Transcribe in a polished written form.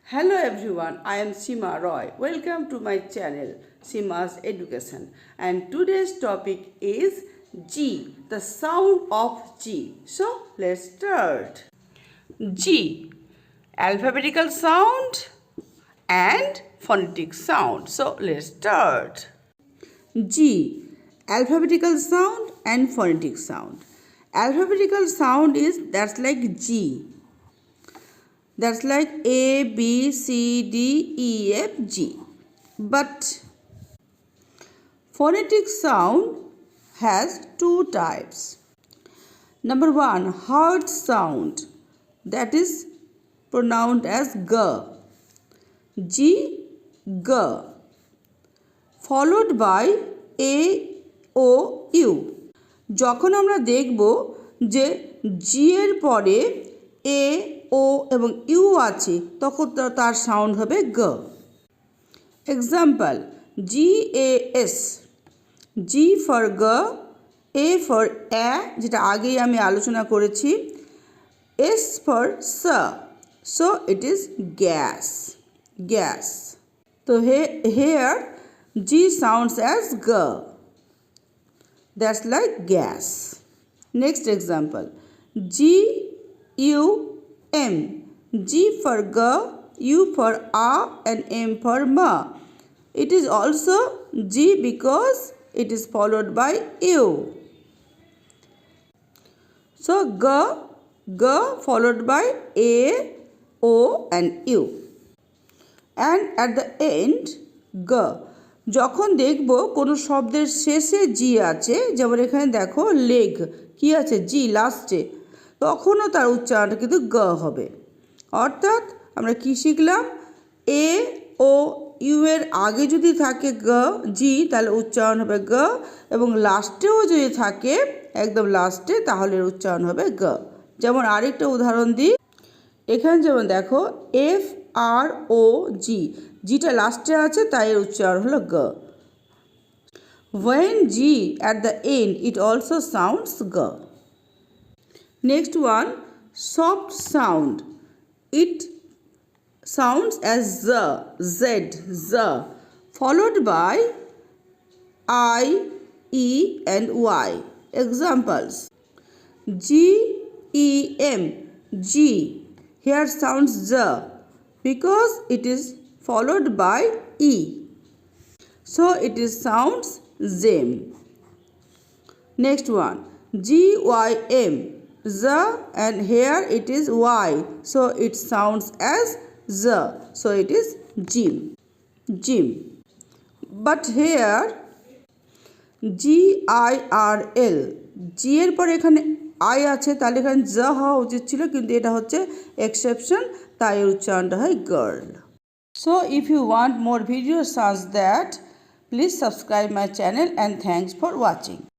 Hello everyone, I am Seema Roy. Welcome to my channel Seema's Education, and today's topic is G, the sound of G. So let's start. G, alphabetical sound and phonetic sound. So let's start. G, alphabetical sound and phonetic sound. Alphabetical sound is that's like G. That's like A, B, C, D, E, F, G. But phonetic sound has two types. Number one, hard sound, that is pronounced as G. G, G, followed by A, O, U. যখন আমরা দেখব যে জি এর পরে এ ও এবং you আছে তখন তার সাউন্ড হবে গ। Example, G A S, G for গ, এ ফর এ যেটা আগেই আমি আলোচনা করেছি, S for saw, so it is gas, gas. তো হেয়ার জি সাউন্ডস অ্যাজ গ, that's like gas. Next example, G U M, G for G, U for A and M for Ma. It is also G because it is followed by U. So G, G followed by A, O and U. And at the end, G. যখন দেখব কোনো শব্দের শেষে জি আছে, যেমন এখানে দেখো leg, কি আছে জি লাস্টে, তখনও তার উচ্চারণটা কিন্তু গ হবে। অর্থাৎ আমরা কি শিখলাম, এ ও ইউ এর আগে যদি থাকে গ জি তাহলে উচ্চারণ হবে গ, এবং লাস্টেও যদি থাকে একদম লাস্টে তাহলে উচ্চারণ হবে গ। যেমন আরেকটা উদাহরণ দিই, এখানে যেমন দেখো এফ আর ও জি, জিটা লাস্টে আছে তাই এর উচ্চারণ হলো গ। When G at the end, it also sounds G. Next one, soft sound. It sounds as Z, Z, Z, followed by I, E and Y. Examples, G, E, M, G. Here sounds Z because it is followed by E. So it is sounds zem. Next one, G-Y-M, Z, and here it is Y. So it sounds as Z. So it is gym, gym. But here G-I-R-L, G এর পরে এখানে I আছে তাহলে এখানে জ হওয়া উচিত ছিল, কিন্তু এটা হচ্ছে এক্সেপশন, তাই এর উচ্চারণটা হয় girl. So if you want more videos such that, please subscribe my channel and thanks for watching.